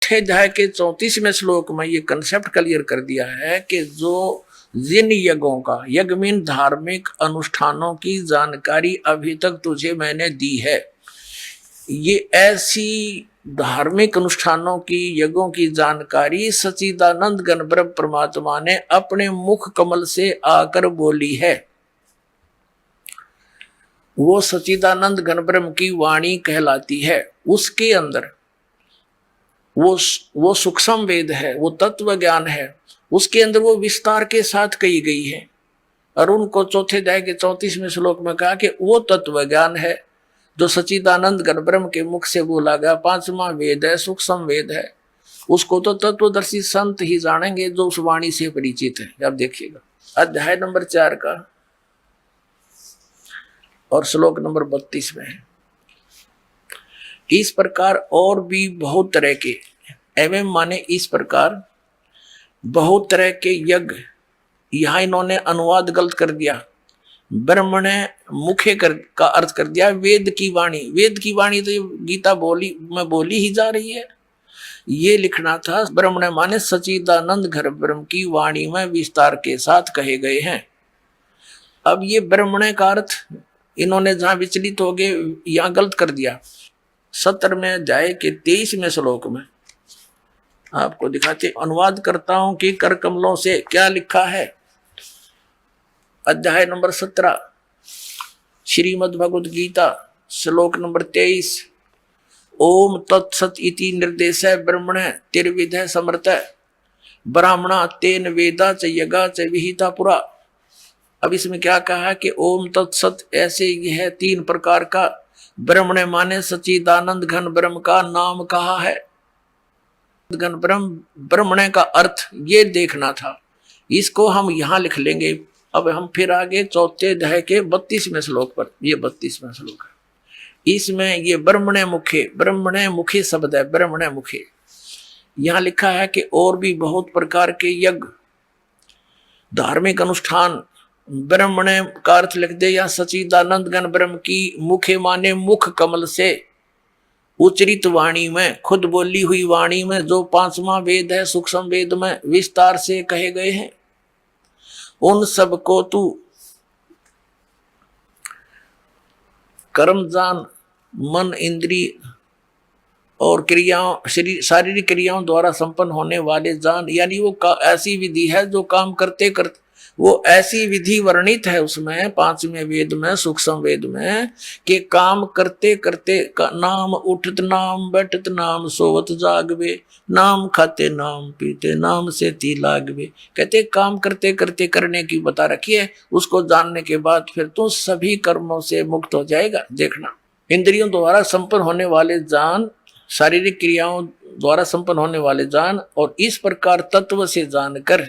चौथे अध्याय के 34वें श्लोक में ये कंसेप्ट क्लियर कर दिया है कि जो जिन यज्ञों का, यज्ञ मीन धार्मिक अनुष्ठानों की जानकारी अभी तक तुझे मैंने दी है, ये ऐसी धार्मिक अनुष्ठानों की, यज्ञों की जानकारी सच्चिदानंद घन ब्रह्म परमात्मा ने अपने मुख कमल से आकर बोली है। वो सच्चिदानंद घन ब्रह्म की वाणी कहलाती है। उसके अंदर वो सूक्ष्म वेद है, वो तत्व ज्ञान है, उसके अंदर वो विस्तार के साथ कही गई है। और उनको चौथे अध्याय के 34वें श्लोक में कहा कि वो तत्व ज्ञान है जो सच्चिदानंद घन ब्रह्म के मुख से बोला गया, 5वां वेद है, सूक्ष्म वेद है। उसको तो तत्वदर्शी संत ही जानेंगे जो उस वाणी से परिचित है। अब देखिएगा अध्याय नंबर 4 का और श्लोक नंबर 32 में है। इस प्रकार और भी बहुत तरह के, एवं माने इस प्रकार बहुत तरह के यज्ञ, यहां इन्होंने अनुवाद गलत कर दिया, ब्रह्मण मुखे का अर्थ कर दिया वेद की वाणी। वेद की वाणी तो ये गीता बोली ही जा रही है। ये लिखना था ब्रह्मण माने सच्चिदानंद घन ब्रह्म की वाणी में विस्तार के साथ कहे गए हैं। अब ये ब्रह्मण का अर्थ इन्होंने जहां विचलित हो गए, यहां गलत कर दिया। 17वें अध्याय के 23वें श्लोक में आपको दिखाते, अनुवाद करता हूं कि कर कमलों से क्या लिखा है। अध्याय नंबर 17 श्रीमद् भगवद गीता श्लोक नंबर 23, ओम तत्सत इति निर्देश ब्रह्मण तिर्विध समर्थ ब्राह्मणा तेन वेदा च यगा च विहिता पुरा। अब इसमें क्या कहा है कि ओम तत्सत, ऐसे यह 3 प्रकार का ब्रह्मण माने सच्चिदानंद घन ब्रह्म का नाम कहा है। घन ब्रह्मण का अर्थ ये देखना था, इसको हम यहां लिख लेंगे। अब हम फिर आगे चौथे अध्याय के 32वें श्लोक पर, ये 32वां श्लोक है, इसमें ये ब्रह्मण मुखे शब्द है, ब्रह्मण मुखे। यहां लिखा है कि और भी बहुत प्रकार के यज्ञ, धार्मिक अनुष्ठान, ब्रह्मण का अर्थ लिख दे या सच्चिदानंद घन ब्रह्म की मुखे माने मुख कमल से उच्चरित वाणी में, खुद बोली हुई वाणी में, जो 5वां वेद है, सूक्ष्म वेद में विस्तार से कहे गए हैं, उन सब को तू कर्म जान, मन, इंद्रिय और क्रियाओं, शारीरिक क्रियाओं द्वारा संपन्न होने वाले जान। यानी वो ऐसी विधि है जो काम करते करते, वो ऐसी विधि वर्णित है उसमें 5वें वेद में, सूक्ष्म वेद में, कि काम करते करते नाम उठत नाम बैठत नाम सोवत जागवे, नाम खाते नाम पीते नाम से ती लागवे। कहते काम करते करते करने की बता रखी है। उसको जानने के बाद फिर तो सभी कर्मों से मुक्त हो जाएगा। देखना, इंद्रियों द्वारा संपन्न होने वाले जान, शारीरिक क्रियाओं द्वारा संपन्न होने वाले जान, और इस प्रकार तत्व से जानकर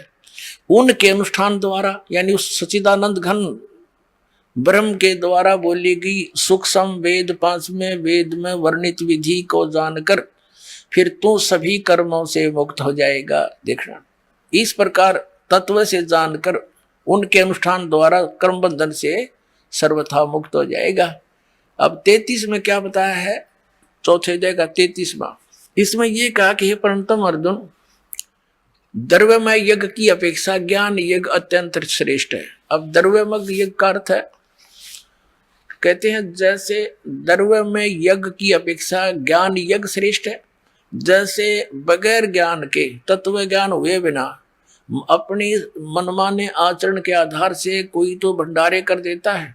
उनके अनुष्ठान द्वारा, यानी उस सच्चिदानंद घन ब्रह्म के द्वारा बोली गई सूक्ष्म वेद 5वें वेद में वर्णित विधि को जानकर फिर तू सभी कर्मों से मुक्त हो जाएगा। देखना, इस प्रकार तत्व से जानकर उनके अनुष्ठान द्वारा कर्म बंधन से सर्वथा मुक्त हो जाएगा। अब 33 में क्या बताया है, चौथे अध्याय का 33वां, इसमें यह कहा कि हे परंतम अर्जुन, द्रव्यमय यज्ञ की अपेक्षा ज्ञान यज्ञ अत्यंत श्रेष्ठ है। अब द्रव्यमय यज्ञ का अर्थ है, कहते हैं जैसे द्रव्यमय यज्ञ की अपेक्षा ज्ञान यज्ञ श्रेष्ठ है। जैसे बगैर ज्ञान के, तत्व ज्ञान हुए बिना अपनी मनमाने आचरण के आधार से कोई तो भंडारे कर देता है,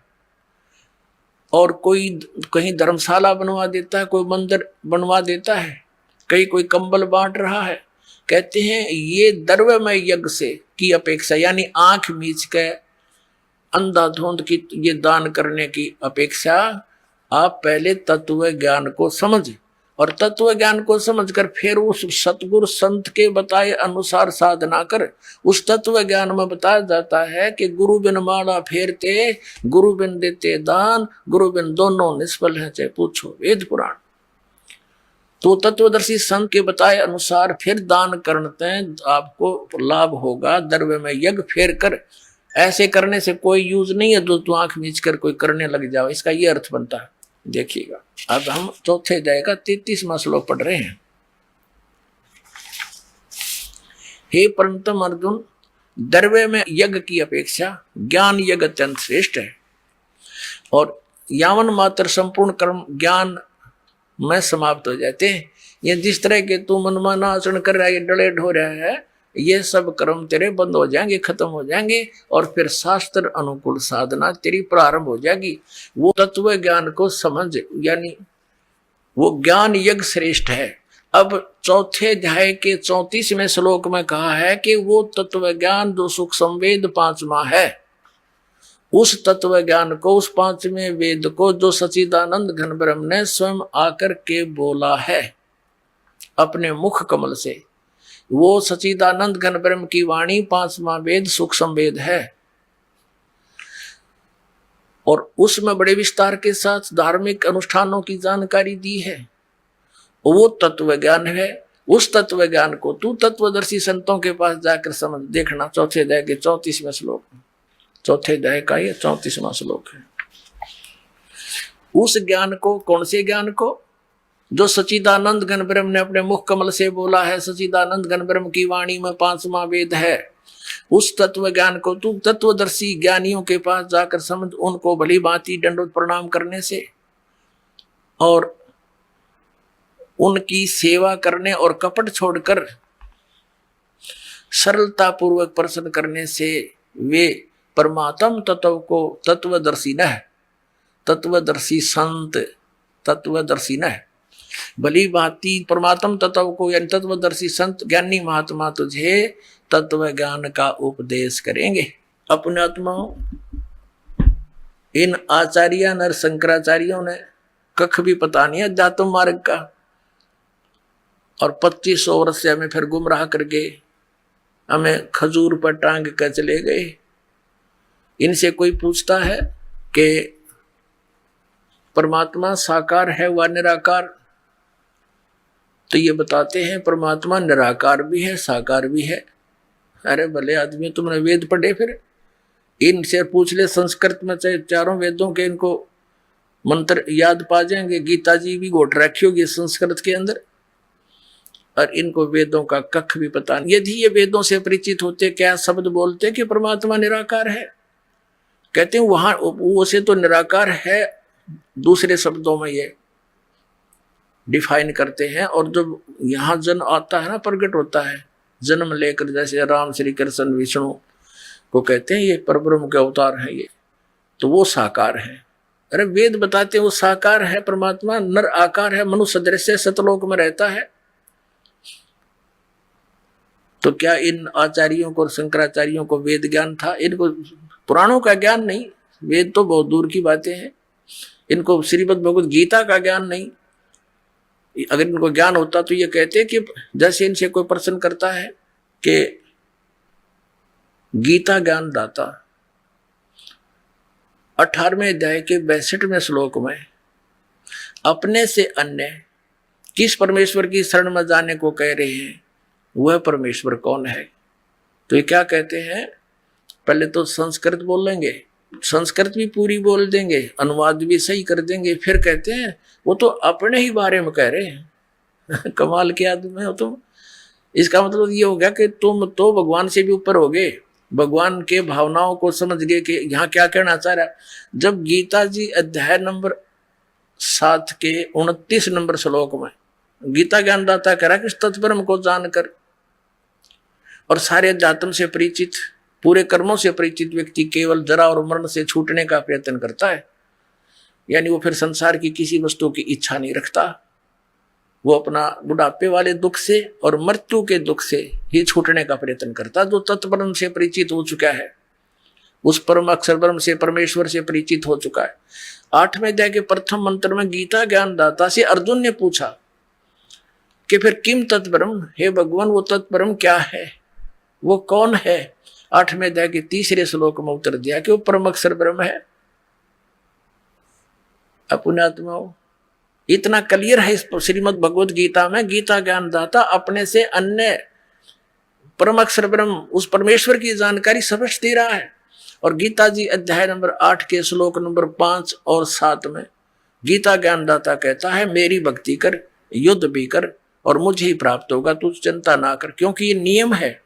और कोई कहीं धर्मशाला बनवा देता है, कोई मंदिर बनवा देता है, कहीं कोई कंबल बांट रहा है। कहते हैं ये द्रव्यमय यज्ञ से की अपेक्षा, यानी आंख मीच के अंधाधुंध की ये दान करने की अपेक्षा आप पहले तत्व ज्ञान को समझ, और तत्व ज्ञान को समझकर फिर उस सतगुरु संत के बताए अनुसार साधना कर। उस तत्व ज्ञान में बताया जाता है कि गुरु बिन माला फेरते, गुरु बिन देते दान, गुरु बिन दोनों निष्फल है, चाहे पूछो वेद पुराण। तो तत्वदर्शी संत के बताए अनुसार फिर दान करते हैं, आपको लाभ होगा। द्रव्य में यज्ञ फेर कर, ऐसे करने से कोई यूज नहीं है जो तू आंख मीच कर कोई करने लग जाओ, इसका ये अर्थ बनता है। देखिएगा, अब हम चौथे अध्याय का 33वां श्लोक पढ़ रहे हैं। हे परंतम अर्जुन, द्रव्य में यज्ञ की अपेक्षा ज्ञान यज्ञ अत्यंत श्रेष्ठ है, और यावन मात्र संपूर्ण कर्म ज्ञान में समाप्त हो जाते हैं। ये जिस तरह के तू मनमाना आचरण कर रहा है, ये डले ढो रहा है, ये सब कर्म तेरे बंद हो जाएंगे, खत्म हो जाएंगे, और फिर शास्त्र अनुकूल साधना तेरी प्रारंभ हो जाएगी। वो तत्व ज्ञान को समझ, यानी वो ज्ञान यज्ञ श्रेष्ठ है। अब चौथे अध्याय के 34वें श्लोक में कहा है कि वो तत्व ज्ञान जो सुख संवेद पांचवा है, उस तत्व ज्ञान को, उस पांचवें वेद को जो सच्चिदानंद घन ब्रह्म ने स्वयं आकर के बोला है अपने मुख कमल से, वो सच्चिदानंद घन ब्रह्म की वाणी पांचवा वेद सुख संवेद है, और उसमें बड़े विस्तार के साथ धार्मिक अनुष्ठानों की जानकारी दी है। वो तत्व ज्ञान है। उस तत्व ज्ञान को तू तत्वदर्शी संतों के पास जाकर समझ देखना। चौथे अध्याय के 34वें श्लोक, चौथे अध्याय का ये 34वां श्लोक है। उस ज्ञान को, कौन से ज्ञान को? जो सच्चिदानंद घन ब्रह्म ने अपने मुख कमल से बोला है, सच्चिदानंद घन ब्रह्म की वाणी में पांचवा वेद है, उस तत्व ज्ञान को तू तत्वदर्शी ज्ञानियों के पास जाकर समझ। उनको भली भांति दंडोत प्रणाम करने से और उनकी सेवा करने और कपट छोड़कर सरलता पूर्वक प्रसन्न करने से वे परमात्म तत्व को तत्वदर्शी न है, तत्वदर्शी संत तत्वदर्शी न है। भली भांति परमात्म तत्व को यानी तत्वदर्शी संत ज्ञानी महात्मा तुझे तत्व ज्ञान का उपदेश करेंगे। अपने आत्माओं, इन आचार्य नर शंकराचार्यों ने कख भी पता नहीं अध्यात्म मार्ग का, और 2500 वर्ष से हमें फिर गुमराह करके हमें खजूर पर टांग कर चले गए। इनसे कोई पूछता है कि परमात्मा साकार है व निराकार, तो ये बताते हैं परमात्मा निराकार भी है साकार भी है। अरे भले आदमी, तुमने वेद पढ़े? फिर इनसे पूछ ले संस्कृत में, चाहे चारों वेदों के इनको मंत्र याद पा जाएंगे। गीता जी भी घोट रखी होगी संस्कृत के अंदर, और इनको वेदों का कख भी पता नहीं। यदि ये वेदों से परिचित होते, क्या शब्द बोलते कि परमात्मा निराकार है? कहते हैं वहां उसे तो निराकार है, दूसरे शब्दों में ये डिफाइन करते हैं। और जब यहाँ जन्म आता है ना, प्रकट होता है, जन्म लेकर, जैसे राम श्री कृष्ण विष्णु को कहते हैं ये परब्रह्म के अवतार है, ये तो वो साकार है। अरे वेद बताते हैं वो साकार है, परमात्मा नर आकार है, मनुष्य दृश्य सतलोक में रहता है। तो क्या इन आचार्यों को और शंकराचार्यों को वेद ज्ञान था? इनको पुराणों का ज्ञान नहीं, वेद तो बहुत दूर की बातें हैं। इनको श्रीमद् भगवद गीता का ज्ञान नहीं। अगर इनको ज्ञान होता तो ये कहते कि जैसे इनसे कोई प्रश्न करता है कि गीता ज्ञान दाता 18वें अध्याय के 62वें श्लोक में अपने से अन्य किस परमेश्वर की शरण में जाने को कह रहे हैं, वह परमेश्वर कौन है? तो ये क्या कहते हैं? पहले तो संस्कृत बोल लेंगे, संस्कृत भी पूरी बोल देंगे, अनुवाद भी सही कर देंगे, फिर कहते हैं वो तो अपने ही बारे में कह रहे हैं। कमाल के आदमी हो तुम। इसका मतलब ये हो गया कि तुम तो भगवान से भी ऊपर हो गए, भगवान के भावनाओं को समझ गए कि यहाँ क्या कहना चाह रहा है। जब गीता जी अध्याय नंबर 7 के 29 नंबर श्लोक में गीता ज्ञानदाता कह रहा कि तत्ब्रह्म को जानकर और सारे अध्यात्म से परिचित, पूरे कर्मों से परिचित व्यक्ति केवल जरा और मरण से छूटने का प्रयत्न करता है। यानी वो फिर संसार की किसी वस्तु की इच्छा नहीं रखता, वो अपना बुढ़ापे वाले दुख से और मृत्यु के दुख से ही छूटने का प्रयत्न करता। जो तत्ब्रह्म से परिचित हो चुका है, उस परम अक्षर ब्रह्म से, परमेश्वर से परिचित हो चुका है। 8वें अध्याय के प्रथम मंत्र में गीता ज्ञानदाता से अर्जुन ने पूछा कि फिर किम तत्ब्रह्म, हे भगवान वो तत्ब्रह्म क्या है, वो कौन है? 8वें अध्याय के 3 श्लोक में उत्तर दिया कि वो परम अक्षर ब्रह्म है। अपने आत्माओं, इतना क्लियर है इस श्रीमद् भगवद गीता में। गीता ज्ञानदाता अपने से अन्य परम अक्षर ब्रह्म, उस परमेश्वर की जानकारी स्पष्ट दे रहा है। और गीता जी अध्याय नंबर 8 के श्लोक नंबर 5 और 7 में गीता ज्ञानदाता कहता है, मेरी भक्ति कर, युद्ध भी कर और मुझे ही प्राप्त होगा, तू चिंता ना कर। क्योंकि ये नियम है,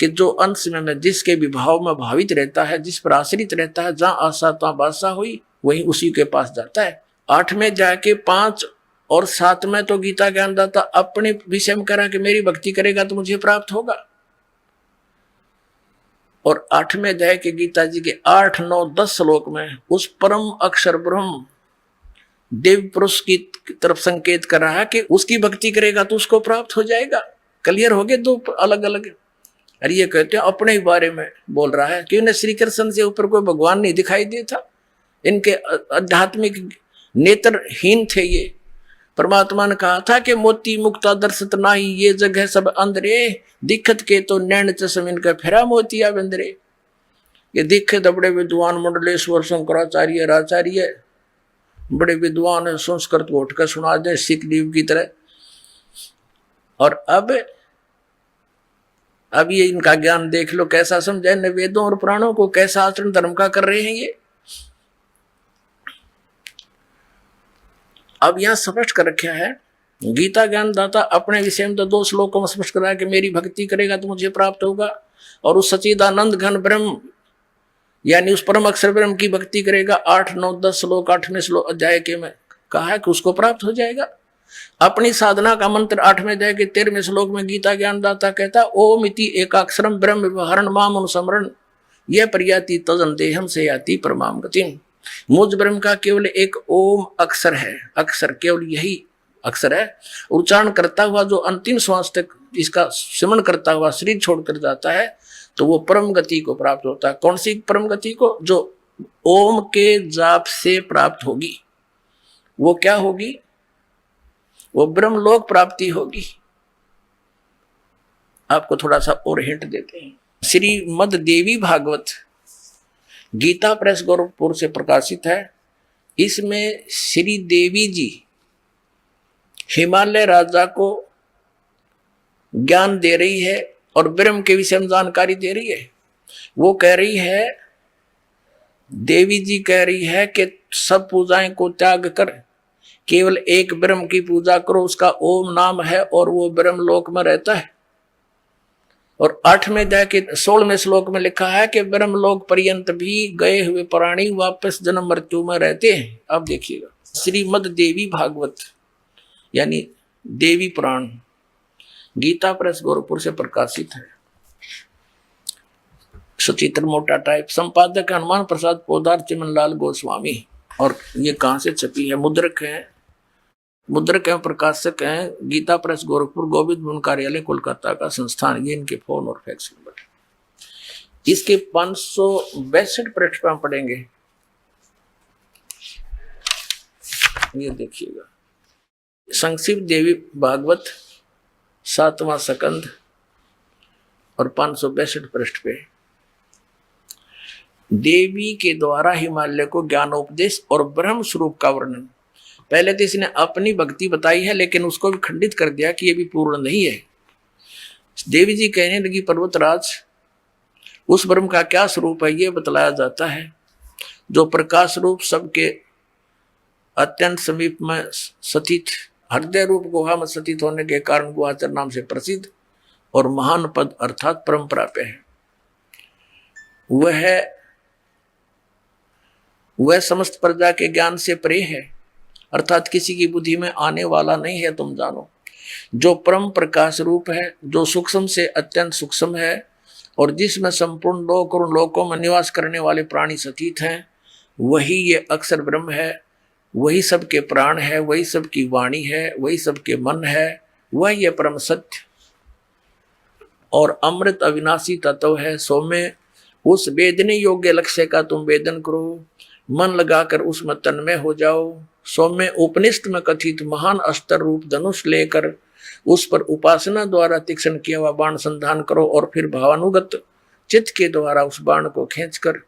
कि जो अंश में मैं जिसके विभाव में भावित रहता है, जिस पर आश्रित रहता है, जहां आशा तहां बासा हुई, वही उसी के पास जाता है। 8 में जाके 5 और 7 में तो गीता ज्ञानदाता अपने विषय में कह रहा कि मेरी भक्ति करेगा तो मुझे प्राप्त होगा। और 8 में जाए कि गीता जी के 8, 9, 10 श्लोक में उस परम अक्षर ब्रह्म देव पुरुष की तरफ संकेत कर रहा है कि उसकी भक्ति करेगा तो उसको प्राप्त हो जाएगा। क्लियर हो गए दो अलग अलग। अरे ये कहते हैं अपने ही बारे में बोल रहा है कि उन्हें श्री कृष्ण से ऊपर कोई भगवान नहीं दिखाई देता, इनके आध्यात्मिक नेत्रहीन थे ये। परमात्मा ने कहा था कि मोती मुक्ता दर्शत नाही, ये जगह सब अंधरे, दिखत के तो नैन चश्म इनका फेरा मोतिया बंदरे। ये दिखे तो बड़े विद्वान मंडलेश्वर शंकराचार्य आचार्य बड़े विद्वान है, संस्कृत घोट कर सुना दे सिख दीव की तरह। और अब ये इनका ज्ञान देख लो कैसा समझे, न वेदों और पुराणों को कैसा आचरण धर्म का कर रहे हैं ये। अब यहां स्पष्ट कर रखा है गीता ज्ञानदाता अपने विषय में तो 2 श्लोकों में स्पष्ट कर रहा है कि मेरी भक्ति करेगा तो मुझे प्राप्त होगा, और उस सच्चिदानंद घन ब्रह्म यानी उस परम अक्षर ब्रह्म की भक्ति करेगा 8, 9, 10 श्लोक 8वें श्लोक अध्याय के में कहा है कि उसको प्राप्त हो जाएगा। अपनी साधना का मंत्र 8वें अध्याय के 13वें श्लोक में गीता ज्ञानदाता कहता ओम इति एकाक्षरम ब्रह्म व्यवहारण माम अनुस्मरण यह प्रयाति तजन देहम से याति परमाम गतिम। मुझ ब्रह्म का केवल एक ओम अक्षर है, अक्षर केवल यही अक्षर है। उच्चारण करता हुआ जो अंतिम श्वास तक इसका सिमरण करता हुआ शरीर छोड़कर जाता है तो वो परम गति को प्राप्त होता है। कौन सी परम गति को? जो ओम के जाप से प्राप्त होगी। वो क्या होगी? वो ब्रह्मलोक प्राप्ति होगी। आपको थोड़ा सा और हिंट देते हैं। श्रीमद देवी भागवत गीता प्रेस गोरखपुर से प्रकाशित है। इसमें श्री देवी जी हिमालय राजा को ज्ञान दे रही है और ब्रह्म के विषय में जानकारी दे रही है। वो कह रही है, देवी जी कह रही है कि सब पूजाएं को त्याग कर केवल एक ब्रह्म की पूजा करो, उसका ओम नाम है और वो ब्रह्म लोक में रहता है। और 8वें जाके 16वें श्लोक में लिखा है कि ब्रह्म लोक पर्यंत भी गए हुए प्राणी वापस जन्म मृत्यु में रहते हैं। अब देखिएगा श्रीमद देवी भागवत यानी देवी पुराण गीता प्रेस गोरखपुर से प्रकाशित है। सचित्र मोटा टाइप, संपादक हनुमान प्रसाद पोदार चिमनलाल गोस्वामी। और ये कहाँ से छपी है? मुद्रक है, मुद्रक एवं प्रकाशक हैं गीता प्रेस गोरखपुर, गोविंद भवन कार्यालय कोलकाता का संस्थान। ये इनके फोन और फैक्स नंबर। इसके 562 पृष्ठ पर पढ़ेंगे। ये देखिएगा संक्षिप्त देवी भागवत 7वां सकंद और 562 पृष्ठ पे देवी के द्वारा हिमालय को ज्ञानोपदेश और ब्रह्म स्वरूप का वर्णन। पहले तो इसने अपनी भक्ति बताई है लेकिन उसको भी खंडित कर दिया कि ये भी पूर्ण नहीं है। देवी जी कहने लगी, पर्वतराज उस ब्रह्म का क्या स्वरूप है ये बतलाया जाता है, जो प्रकाश रूप सबके अत्यंत समीप में स्थित, हृदय रूप गुहा में स्थित होने के कारण गुहाचर नाम से प्रसिद्ध और महान पद अर्थात परम प्राप्य है। वह समस्त प्रजा के ज्ञान से परे है, अर्थात किसी की बुद्धि में आने वाला नहीं है। तुम जानो जो परम प्रकाश रूप है, जो सूक्ष्म से अत्यंत सूक्ष्म है और जिसमें संपूर्ण लोक और लोकों में निवास करने वाले प्राणी स्थित हैं, वही ये अक्षर ब्रह्म है। वही सबके प्राण है, वही सबकी वाणी है, वही सबके मन है, वह ये परम सत्य और अमृत अविनाशी तत्व है। सो में उस वेदने योग्य लक्ष्य का तुम वेदन करो, मन लगाकर उसमें तन्मय हो जाओ। सो में उपनिषद में कथित महान अस्त्र रूप धनुष लेकर उस पर उपासना द्वारा तीक्ष्ण किया हुआ बाण संधान करो और फिर भावानुगत चित्त के द्वारा उस बाण को खींचकर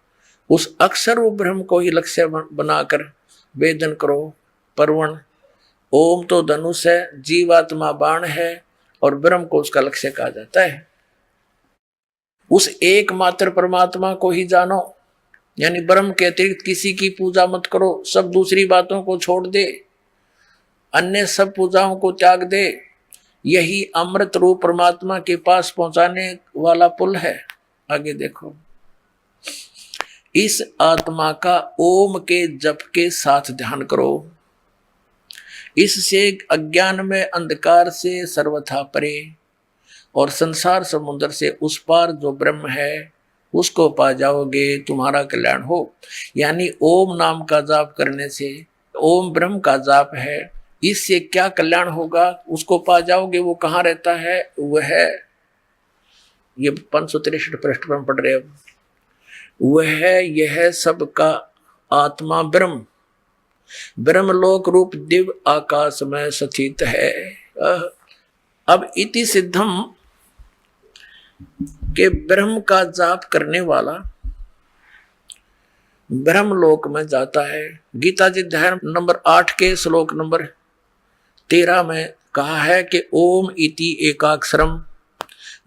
उस अक्षर रूप ब्रह्म को ही लक्ष्य बनाकर वेदन करो। परवण ओम तो धनुष है, जीवात्मा बाण है और ब्रह्म को उसका लक्ष्य कहा जाता है। उस एकमात्र परमात्मा को ही जानो, यानी ब्रह्म के अतिरिक्त किसी की पूजा मत करो। सब दूसरी बातों को छोड़ दे, अन्य सब पूजाओं को त्याग दे। यही अमृत रूप परमात्मा के पास पहुंचाने वाला पुल है। आगे देखो, इस आत्मा का ओम के जप के साथ ध्यान करो, इससे अज्ञान में अंधकार से सर्वथा परे और संसार समुद्र से उस पार जो ब्रह्म है उसको पा जाओगे, तुम्हारा कल्याण हो। यानी ओम नाम का जाप करने से, ओम ब्रह्म का जाप है, इससे क्या कल्याण होगा, उसको पा जाओगे। वो कहाँ रहता है, वह ये 563 पृष्ठ पर हम पढ़ रहे हैं, वह यह सबका आत्मा ब्रह्म ब्रह्मलोक रूप दिव्य आकाश में स्थित है। अब इति सिद्धम के ब्रह्म का जाप करने वाला ब्रह्मलोक में जाता है। गीता जी अध्याय नंबर 8 के श्लोक नंबर 13 में कहा है कि ओम इति एकाक्षरम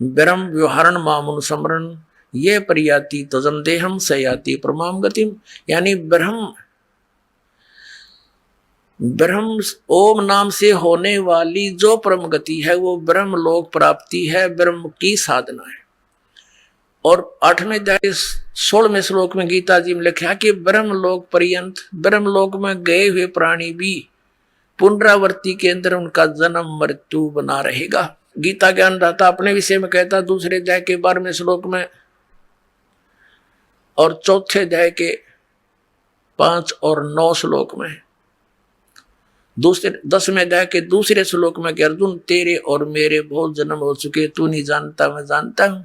ब्रह्म व्यवहारण मामुन समरण ये परियाति तजम देहम सयाति परमाम गतिम। यानी ब्रह्म ओम नाम से होने वाली जो परम गति है वो ब्रह्म लोक प्राप्ति है, ब्रह्म की साधना है। और 8वें अध्याय 16वें श्लोक में गीता जी में लिखा कि ब्रह्म लोक पर्यंत, ब्रह्म लोक में गए हुए प्राणी भी पुनरावृत्ति के अंदर उनका जन्म मृत्यु बना रहेगा। गीता ज्ञानदाता अपने विषय में कहता दूसरे अध्याय के 12वें श्लोक में और चौथे अध्याय के 5 और 9 श्लोक में, दूसरे 10वें अध्याय के दूसरे श्लोक में कि अर्जुन तेरे और मेरे बहुत जन्म हो चुके, तू नहीं जानता मैं जानता हूं।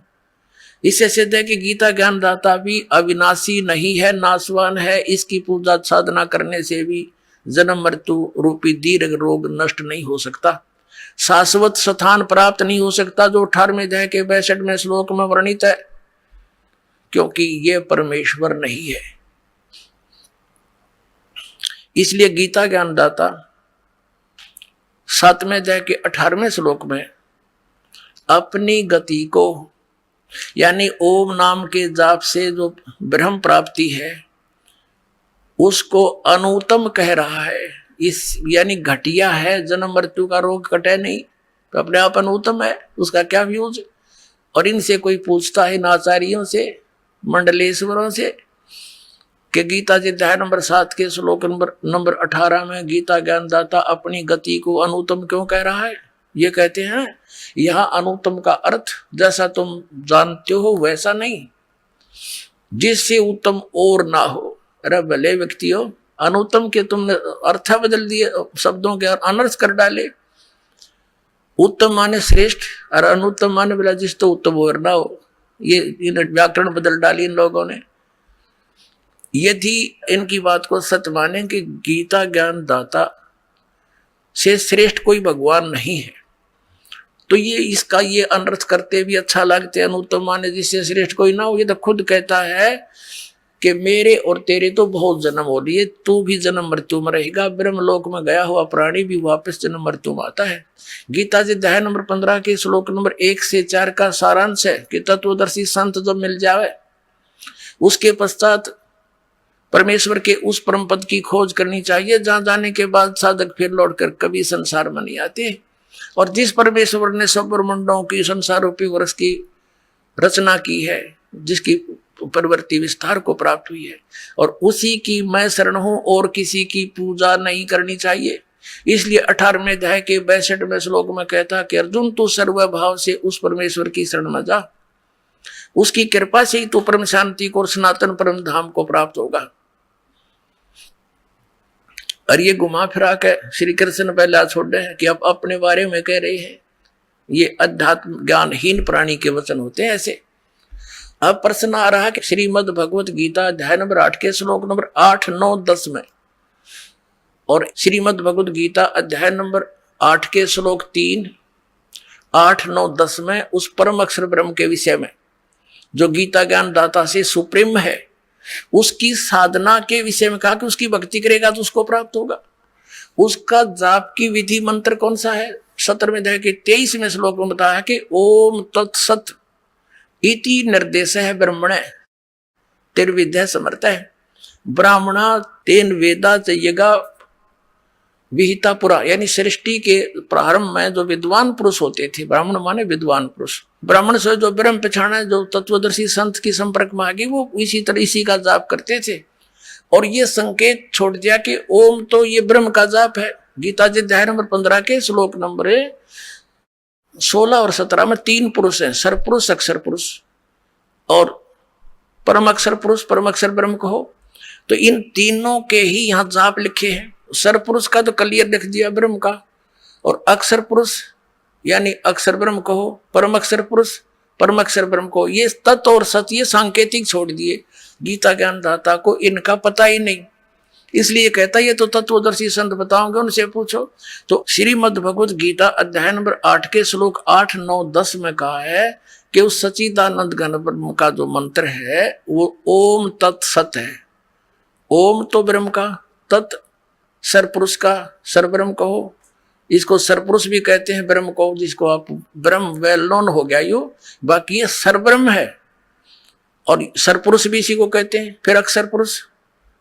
इससे सिद्ध है कि गीता ज्ञानदाता भी अविनाशी नहीं है, नाशवान है। इसकी पूजा साधना करने से भी जन्म मृत्यु रूपी दीर्घ रोग नष्ट नहीं हो सकता, शाश्वत स्थान प्राप्त नहीं हो सकता, जो 18वें अध्याय के 62वें श्लोक में वर्णित है, क्योंकि ये परमेश्वर नहीं है। इसलिए गीता ज्ञानदाता 7वें अध्याय के 18वें श्लोक में अपनी गति को, यानी ओम नाम के जाप से जो ब्रह्म प्राप्ति है उसको अनुत्तम कह रहा है। इस यानी घटिया है, जन्म मृत्यु का रोग कटे नहीं, तो अपने आप अनुत्तम है, उसका क्या व्यूज। और इनसे कोई पूछता है, नाचारियों से, मंडलेश्वरों से, कि गीता जी अध्याय नंबर 7 के श्लोक नंबर 18 में गीता ज्ञानदाता अपनी गति को अनुत्तम क्यों कह रहा है। ये कहते हैं यहाँ अनुत्तम का अर्थ जैसा तुम जानते हो वैसा नहीं, जिससे उत्तम और ना हो। अरे भले व्यक्ति हो, अनुत्तम के तुमने अर्थ बदल दिए, शब्दों के अनर्थ कर डाले। उत्तम माने श्रेष्ठ और अनुत्तम माने बोला जिस तो उत्तम और ना हो। ये व्याकरण बदल डाली इन लोगों ने। यदि इनकी बात को सत्य माने कि गीता ज्ञान दाता से श्रेष्ठ कोई भगवान नहीं है, तो ये इसका ये अनर्थ करते भी अच्छा लगते हैं। अनुत्तम माने जिससे श्रेष्ठ कोई ना हो। ये तो खुद कहता है कि मेरे और तेरे तो बहुत जन्म हो लिए, तू भी जन्म मृत्यु में रहेगा। ब्रह्मलोक में गया हुआ प्राणी भी वापस जन्म मृत्यु में आता है। गीता जी अध्याय नंबर 15 के श्लोक नंबर 1 से 4 का सारांश है कि तत्वदर्शी संत जब मिल जावे उसके पश्चात परमेश्वर के उस परम पद की खोज करनी चाहिए, जहां जाने के बाद साधक फिर लौटकर कभी संसार में नहीं आते। और जिस परमेश्वर ने सब ब्रह्मांडों की संसार रूपी वर्ष की रचना की है, जिसकी परवर्ती विस्तार को प्राप्त हुई है, और उसी की मैं शरण हूं और किसी की पूजा नहीं करनी चाहिए। इसलिए 18वें अध्याय के 62वें श्लोक में कहता कि अर्जुन तू सर्वभाव से उस परमेश्वर की शरण में जा, उसकी कृपा से ही तू परम शांति को और सनातन परम धाम को प्राप्त होगा। और ये घुमा फिरा के श्री कृष्ण पहले छोड़ रहे हैं कि अब अपने बारे में कह रहे हैं। ये अध्यात्म ज्ञानहीन प्राणी के वचन होते हैं ऐसे। अब प्रश्न आ रहा है कि श्रीमद् भगवत गीता अध्याय नंबर 8 के श्लोक नंबर 8, 9, 10 में और श्रीमद् भगवत गीता अध्याय नंबर 8 के श्लोक 3, 8, 9, 10 में उस परम अक्षर ब्रह्म के विषय में जो गीता ज्ञान दाता से सुप्रीम है, उसकी साधना के विषय में कहा कि उसकी भक्ति करेगा तो उसको प्राप्त होगा। उसका जाप की विधि मंत्र कौन सा है? 17वें अध्याय के 23वें श्लोक में बताया कि ओम तत्सत इति निर्देश है ब्रह्मण तिर्विद्या समर्थ है। ब्राह्मणा तेन वेदा चाहिएगा विहिता पुरा, यानी सृष्टि के प्रारंभ में जो विद्वान पुरुष होते थे, ब्राह्मण माने विद्वान पुरुष, ब्राह्मण से जो ब्रह्म पहचाना, जो तत्वदर्शी संत की संपर्क में आ गए, वो इसी तरह इसी का जाप करते थे। और ये संकेत छोड़ दिया कि ओम तो ये ब्रह्म का जाप है। गीता जी अध्याय नंबर 15 के श्लोक नंबर 16 और 17 में 3 पुरुष हैं, सरपुरुष, अक्षर पुरुष और परम अक्षर पुरुष, परम अक्षर ब्रह्म कहो। तो इन तीनों के ही यहाँ जाप लिखे हैं। सरपुरुष का तो क्लियर लिख दिया ब्रह्म का, और अक्षर पुरुष यानी अक्षर ब्रह्म कहो, परम अक्षर पुरुष परम अक्षर ब्रह्म को। ये तत्व और सत्य सांकेतिक छोड़ दिए, गीता ज्ञानदाता को इनका पता ही नहीं, इसलिए कहता ये तो तत्वदर्शी संत बताओगे, उनसे पूछो। तो श्रीमद् भगवत गीता अध्याय नंबर 8 के श्लोक 8, 9, 10 में कहा है कि उस सच्चिदानंद घन ब्रह्म का जो मंत्र है वो ओम तत्सत है। ओम तो ब्रह्म का, तत् सरपुरुष का, सरब्रह्म कहो, इसको सरपुरुष भी कहते हैं ब्रह्म को, जिसको आप ब्रह्म वेल नोन हो गया यो, बाकी ये सरब्रह्म है। और सरपुरुष भी इसी को कहते हैं, फिर अक्षर पुरुष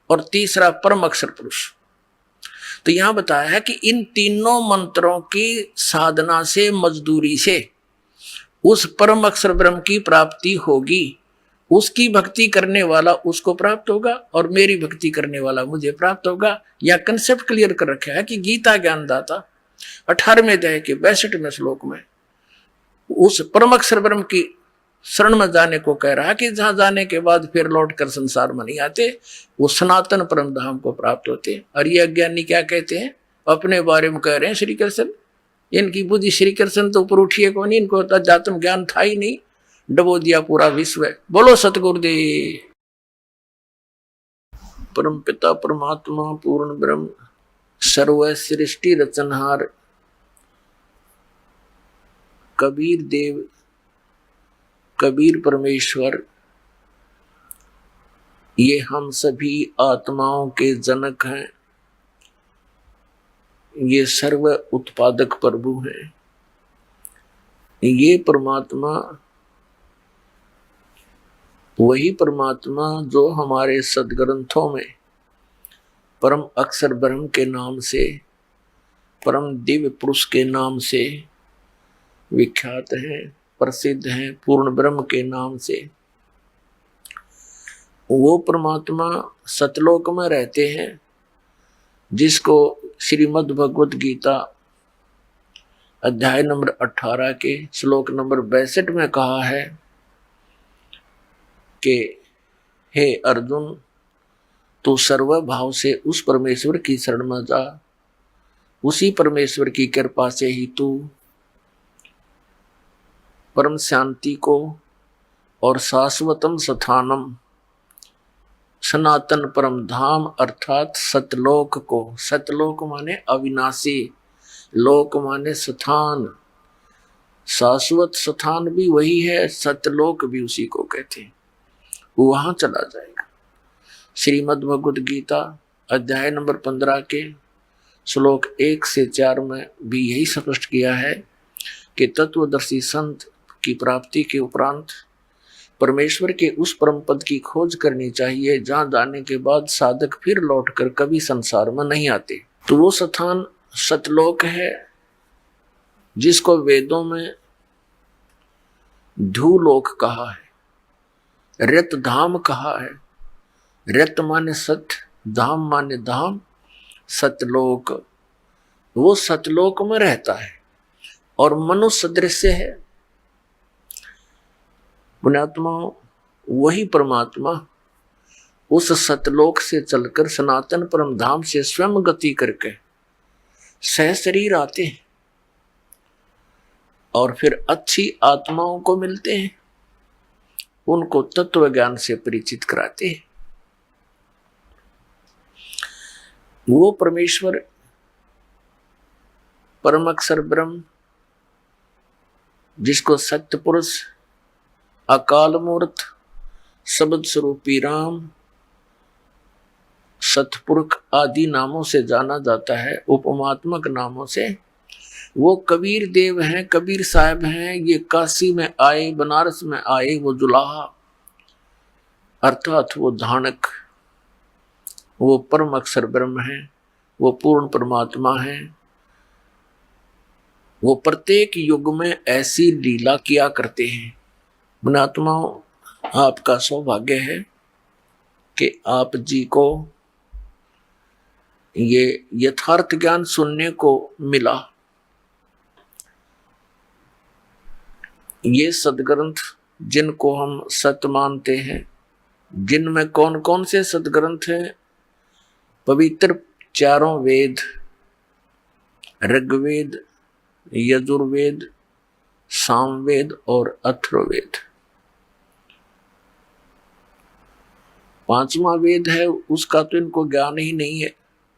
और तीसरा परम अक्षर पुरुष। तो यहां बताया है कि इन तीनों मंत्रों की साधना से, मजदूरी से उस परम अक्षर ब्रह्म की प्राप्ति होगी। उसकी भक्ति करने वाला उसको प्राप्त होगा और मेरी भक्ति करने वाला मुझे प्राप्त होगा। यह कंसेप्ट क्लियर कर रखा है कि गीता ज्ञानदाता 18वें अध्याय के 62वें श्लोक में उस परम अक्षर ब्रह्म की शरण में जाने को कह रहा है कि जहां जाने के बाद फिर लौट कर संसार में नहीं आते, वो सनातन परम धाम को प्राप्त होते। और ये अज्ञानी क्या कहते हैं, अपने बारे में कह रहे हैं श्री कृष्ण, इनकी बुद्धि श्री कृष्ण तो ऊपर उठिए कौन, इनको अध्यात्म ज्ञान था ही नहीं, डबो दिया पूरा विश्व। बोलो सतगुरुदेव। परम पिता परमात्मा पूर्ण ब्रह्म सर्व सृष्टि रचनहार कबीर देव, कबीर परमेश्वर, ये हम सभी आत्माओं के जनक हैं, ये सर्व उत्पादक प्रभु हैं। ये परमात्मा वही परमात्मा जो हमारे सदग्रंथों में परम अक्षर ब्रह्म के नाम से, परम दिव्य पुरुष के नाम से विख्यात हैं, प्रसिद्ध हैं, पूर्ण ब्रह्म के नाम से। वो परमात्मा सतलोक में रहते हैं, जिसको श्रीमद् भगवत गीता अध्याय नंबर 18 के श्लोक नंबर 62 में कहा है कि हे अर्जुन, तू सर्व भाव से उस परमेश्वर की शरण में जा, उसी परमेश्वर की कृपा से ही तू परम शांति को और शाश्वतम स्थानम, सनातन परम धाम अर्थात सतलोक को, सतलोक माने अविनाशी, लोक माने स्थान, शाश्वत स्थान भी वही है, सतलोक भी उसी को कहते हैं, वहां चला जाएगा। श्रीमद् भगवत गीता अध्याय नंबर 15 के श्लोक 1 से 4 में भी यही स्पष्ट किया है कि तत्वदर्शी संत की प्राप्ति के उपरांत परमेश्वर के उस परम पद की खोज करनी चाहिए, जहां जाने के बाद साधक फिर लौटकर कभी संसार में नहीं आते। तो वो स्थान सतलोक है, जिसको वेदों में धूलोक कहा है, रत धाम कहा है। रत माने सत्य, धाम माने धाम, सतलोक, वो सतलोक में रहता है और मनुष्य दृश्य है। पुण्यात्मा, वही परमात्मा उस सतलोक से चलकर सनातन परम धाम से स्वयं गति करके सह शरीर आते हैं और फिर अच्छी आत्माओं को मिलते हैं, उनको तत्व ज्ञान से परिचित कराते हैं। वो परमेश्वर परम अक्षर ब्रह्म, जिसको सत्य पुरुष, अकाल मूर्त, शब्द स्वरूपी राम, सतपुरुष आदि नामों से जाना जाता है, उपमात्मक नामों से, वो कबीर देव हैं, कबीर साहब हैं। ये काशी में आए, बनारस में आए, वो जुलाहा अर्थात वो धानक, वो परम अक्षर ब्रह्म है, वो पूर्ण परमात्मा है। वो प्रत्येक युग में ऐसी लीला किया करते हैं। पुण्यात्माओं, आपका सौभाग्य है कि आप जी को ये यथार्थ ज्ञान सुनने को मिला। ये सदग्रंथ जिनको हम सत्य मानते हैं, जिनमें कौन कौन से सदग्रंथ हैं? पवित्र चारों वेद, ऋग्वेद, यजुर्वेद, सामवेद और अथर्ववेद। पांचवा वेद है, उसका तो इनको ज्ञान ही नहीं है,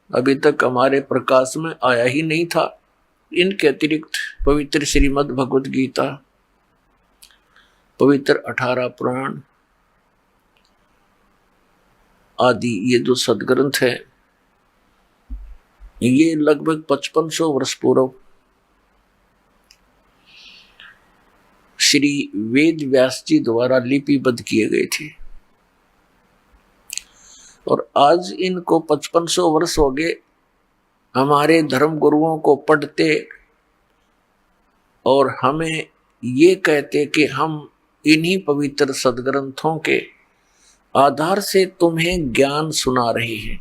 अभी तक हमारे प्रकाश में आया ही नहीं था। इनके अतिरिक्त पवित्र श्रीमद् भगवद गीता, पवित्र 18 पुराण आदि ये जो सदग्रंथ है, ये लगभग 5500 वर्ष पूर्व श्री वेद व्यास जी द्वारा लिपिबद्ध किए गए थे। और आज इनको 5500 वर्ष हो गए हमारे धर्म गुरुओं को पढ़ते और हमें ये कहते कि हम इन्हीं पवित्र सदग्रंथों के आधार से तुम्हें ज्ञान सुना रहे हैं।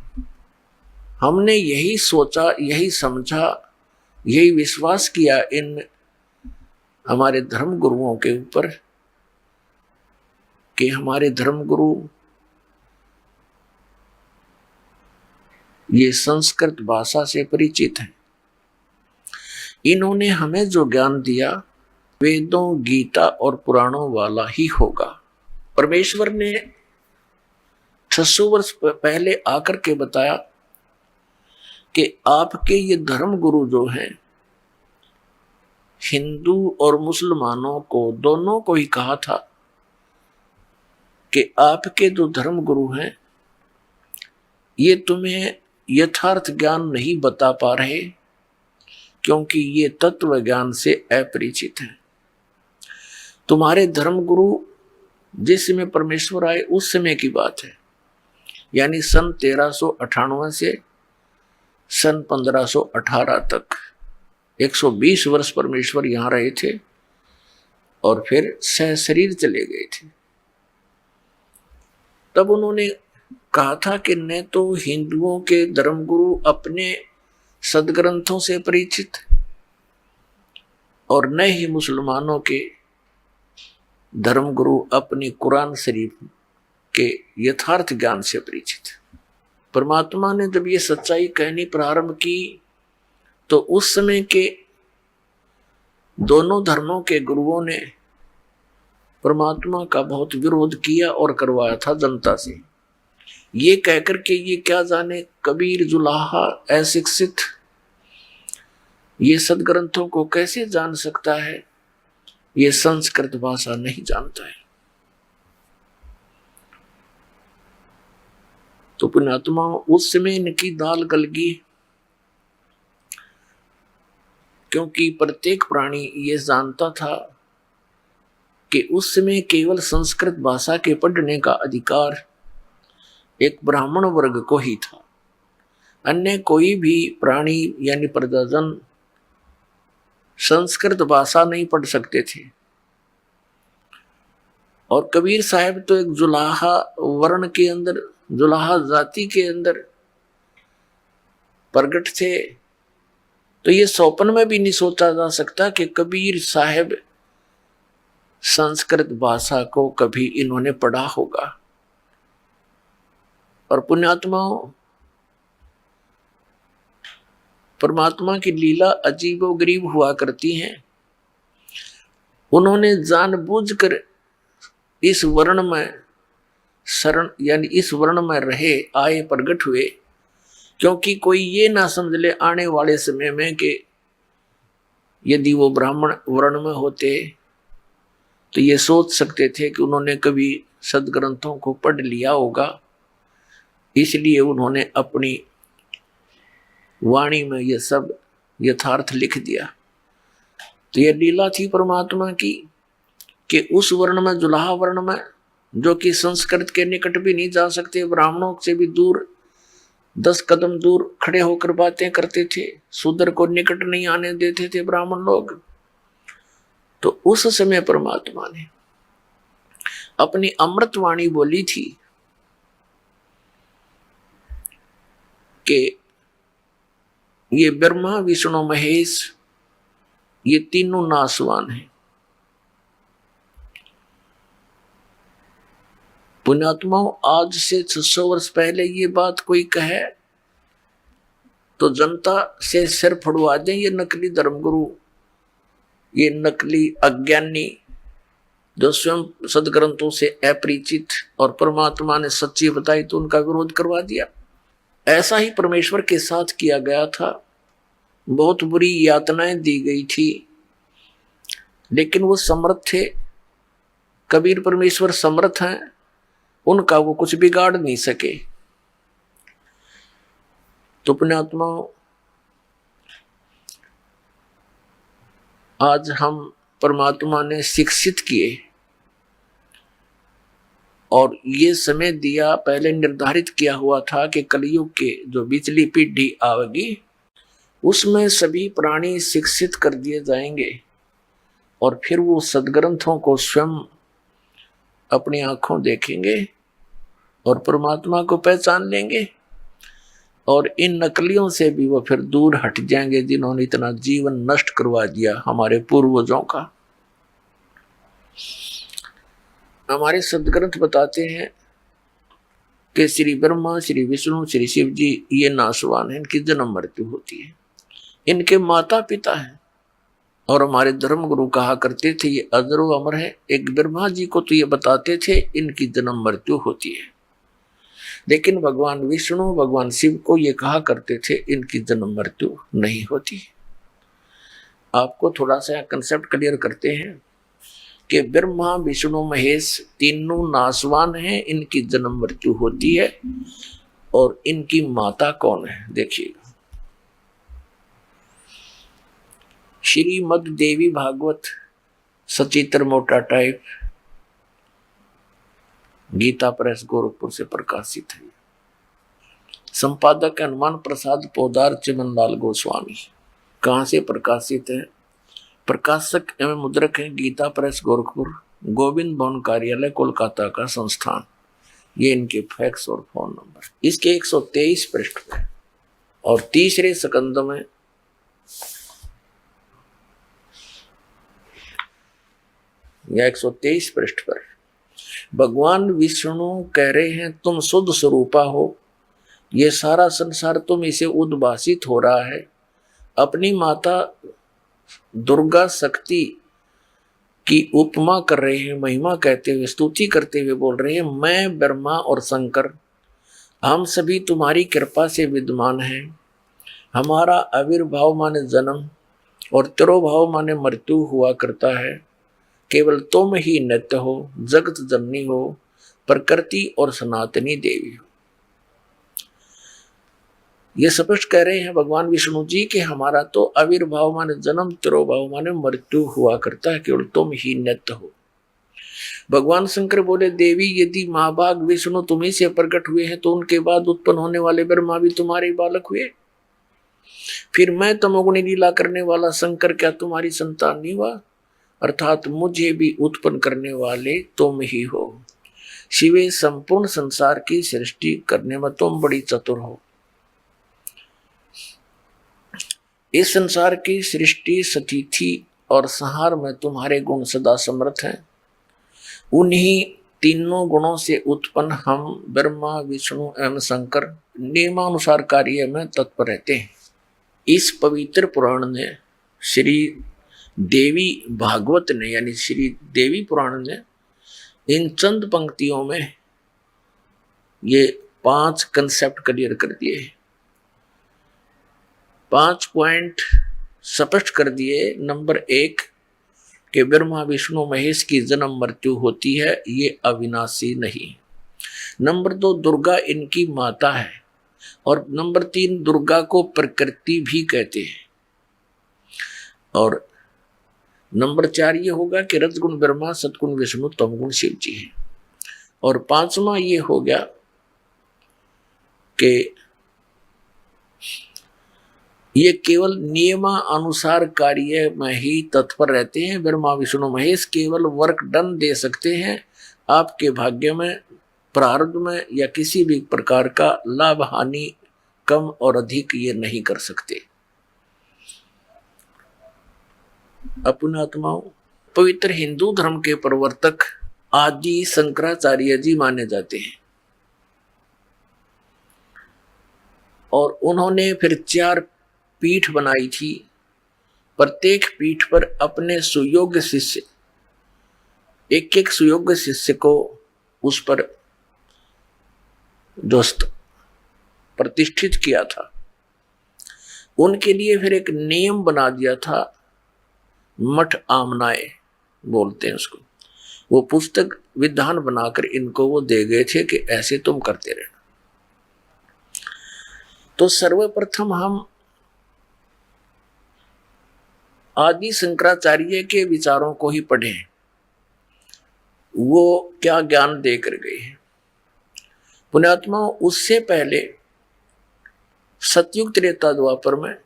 हमने यही सोचा, यही समझा, यही विश्वास किया इन हमारे धर्म गुरुओं के ऊपर कि हमारे धर्म गुरु ये संस्कृत भाषा से परिचित हैं। इन्होंने हमें जो ज्ञान दिया वेदों, गीता और पुराणों वाला ही होगा। परमेश्वर ने 600 वर्ष पहले आकर के बताया कि आपके ये धर्म गुरु जो हैं, हिंदू और मुसलमानों को दोनों को ही कहा था कि आपके जो धर्म गुरु हैं ये तुम्हें यथार्थ ज्ञान नहीं बता पा रहे, क्योंकि ये तत्व ज्ञान से अपरिचित हैं। तुम्हारे धर्म गुरु जिस समय परमेश्वर आए उस समय की बात है, यानी सन 1398 से सन 1518 तक 120 वर्ष परमेश्वर यहां रहे थे और फिर सहशरीर चले गए थे। तब उन्होंने कहा था कि न तो हिंदुओं के धर्मगुरु अपने सदग्रंथों से परिचित और न ही मुसलमानों के धर्मगुरु अपनी कुरान शरीफ के यथार्थ ज्ञान से परिचित। परमात्मा ने जब ये सच्चाई कहनी प्रारंभ की तो उस समय के दोनों धर्मों के गुरुओं ने परमात्मा का बहुत विरोध किया और करवाया था जनता से, ये कहकर के ये क्या जाने कबीर जुलाहा अशिक्षित ये सदग्रंथों को कैसे जान सकता है, ये संस्कृत भाषा नहीं जानता है। तो पुण्यात्मा उस समय इनकी दाल गल गई, क्योंकि प्रत्येक प्राणी ये जानता था कि उस समय केवल संस्कृत भाषा के पढ़ने का अधिकार एक ब्राह्मण वर्ग को ही था। अन्य कोई भी प्राणी यानी प्रजाजन संस्कृत भाषा नहीं पढ़ सकते थे। और कबीर साहब तो एक जुलाहा वर्ण के अंदर, जुलाहा जाति के अंदर प्रकट थे, तो ये स्वप्न में भी नहीं सोचा जा सकता कि कबीर साहब संस्कृत भाषा को कभी इन्होंने पढ़ा होगा। और पुण्यात्माओं, परमात्मा की लीला अजीबोगरीब हुआ करती हैं। उन्होंने जानबूझकर इस वर्ण में शरण यानी इस वर्ण में रहे आए प्रकट हुए, क्योंकि कोई ये ना समझ ले आने वाले समय में कि यदि वो ब्राह्मण वर्ण में होते तो ये सोच सकते थे कि उन्होंने कभी सदग्रंथों को पढ़ लिया होगा, इसलिए उन्होंने अपनी वाणी में ये सब यथार्थ लिख दिया। तो ये लीला थी परमात्मा की कि उस वर्ण में, जुलाहा वर्ण में, जो कि संस्कृत के निकट भी नहीं जा सकते, ब्राह्मणों से भी दूर 10 कदम दूर खड़े होकर बातें करते थे, शूद्र को निकट नहीं आने देते थे ब्राह्मण लोग। तो उस समय परमात्मा ने अपनी अमृतवाणी बोली थी कि ये ब्रह्मा विष्णु महेश ये तीनों नासवान हैं। पुण्यात्माओं, आज से 600 वर्ष पहले ये बात कोई कहे तो जनता से सिर फड़वा दें ये नकली धर्मगुरु, ये नकली अज्ञानी जो स्वयं सदग्रंथों से अपरिचित, और परमात्मा ने सच्ची बताई तो उनका विरोध करवा दिया। ऐसा ही परमेश्वर के साथ किया गया था। बहुत बुरी यातनाएं दी गई थी, लेकिन वो समर्थ थे। कबीर परमेश्वर समर्थ हैं, उनका वो कुछ बिगाड़ नहीं सके। तो पुण्यात्माओं, आज हम परमात्मा ने शिक्षित किए और ये समय दिया, पहले निर्धारित किया हुआ था कि कलयुग के जो बिचली पीढ़ी आवेगी उसमें सभी प्राणी शिक्षित कर दिए जाएंगे और फिर वो सदग्रंथों को स्वयं अपनी आंखों देखेंगे और परमात्मा को पहचान लेंगे, और इन नकलियों से भी वो फिर दूर हट जाएंगे जिन्होंने इतना जीवन नष्ट करवा दिया हमारे पूर्वजों का। हमारे सदग्रंथ बताते हैं कि श्री ब्रह्मा, श्री विष्णु, श्री शिव जी ये नासवान हैं, इनकी जन्म मृत्यु होती है, इनके माता पिता हैं। और हमारे धर्म गुरु कहा करते थे ये अजरो अमर है। एक ब्रह्मा जी को तो ये बताते थे इनकी जन्म मृत्यु होती है, लेकिन भगवान विष्णु, भगवान शिव को ये कहा करते थे इनकी जन्म मृत्यु नहीं होती। आपको थोड़ा सा कंसेप्ट क्लियर करते हैं कि ब्रह्मा विष्णु महेश तीनों नासवान हैं, इनकी जन्म मृत्यु होती है। और इनकी माता कौन है देखिएगा, श्रीमद देवी भागवत सचित्र मोटा टाइप, गीता प्रेस गोरखपुर से प्रकाशित है। संपादक हनुमान प्रसाद पोदार चिमनलाल गोस्वामी। कहाँ से प्रकाशित है? प्रकाशक एवं मुद्रक है गीता प्रेस गोरखपुर, गोविंद भवन कार्यालय कोलकाता का संस्थान। ये इनके फैक्स और फोन नंबर। इसके 123 पृष्ठ पे और तीसरे स्कंद में या 123 पृष्ठ पर भगवान विष्णु कह रहे हैं तुम शुद्ध स्वरूपा हो, ये सारा संसार तुम इसे उद्भासित हो रहा है। अपनी माता दुर्गा शक्ति की उपमा कर रहे हैं, महिमा कहते हुए, स्तुति करते हुए बोल रहे हैं मैं ब्रह्मा और शंकर हम सभी तुम्हारी कृपा से विद्यमान हैं। हमारा आविर्भाव माने जन्म और तिरोभाव माने मृत्यु हुआ करता है। केवल तुम ही नित्य हो, जगत जननी हो, प्रकृति और सनातनी देवी हो। ये स्पष्ट कह रहे हैं भगवान विष्णु जी कि हमारा तो आविर्भाव माने जन्म, तिरोभाव माने मृत्यु हुआ करता है, केवल तुम ही नित्य हो। भगवान शंकर बोले देवी यदि महाभाग विष्णु तुम्ही से प्रकट हुए हैं तो उनके बाद उत्पन्न होने वाले ब्रह्मा भी तुम्हारे बालक हुए। फिर मैं तमोगुणी लीला करने वाला शंकर क्या तुम्हारी संतान नहीं हुआ? अर्थात मुझे भी उत्पन्न करने वाले तुम ही हो। शिवे संपूर्ण संसार की सृष्टि करने में तुम बड़ी चतुर हो। इस संसार की सृष्टि, स्थिति और संहार में तुम्हारे गुण सदा समर्थ हैं। उन्हीं तीनों गुणों से उत्पन्न हम ब्रह्मा विष्णु एवं शंकर नियमानुसार कार्य में तत्पर रहते हैं। इस पवित्र पुराण ने श्री देवी भागवत ने यानी श्री देवी पुराण ने इन चंद पंक्तियों में ये 5 कंसेप्ट क्लियर कर दिए, 5 पॉइंट स्पष्ट कर दिए। नंबर 1 कि ब्रह्मा विष्णु महेश की जन्म मृत्यु होती है, ये अविनाशी नहीं। नंबर 2 दुर्गा इनकी माता है। और नंबर 3 दुर्गा को प्रकृति भी कहते हैं। और नंबर 4 ये होगा कि रजगुण ब्रह्मा, सतगुण विष्णु, तमगुण शिव जी है। और 5वां ये हो गया कि ये केवल नियमानुसार कार्य में ही तत्पर रहते हैं। ब्रह्मा विष्णु महेश केवल वर्क डन दे सकते हैं। आपके भाग्य में, प्रारब्ध में या किसी भी प्रकार का लाभ हानि कम और अधिक ये नहीं कर सकते। अपने आत्माओं, पवित्र हिंदू धर्म के प्रवर्तक आदि शंकराचार्य जी माने जाते हैं और उन्होंने फिर 4 पीठ बनाई थी। प्रत्येक पीठ पर अपने सुयोग्य शिष्य, एक सुयोग्य शिष्य को उस पर दोस्त प्रतिष्ठित किया था। उनके लिए फिर एक नियम बना दिया था, मठ आमनाए बोलते हैं उसको। वो पुस्तक विधान बनाकर इनको वो दे गए थे कि ऐसे तुम करते रहना। तो सर्वप्रथम हम आदि शंकराचार्य के विचारों को ही पढ़ें, वो क्या ज्ञान देकर गए हैं। पुण्यात्मा, उससे पहले सतयुग त्रेता द्वापर में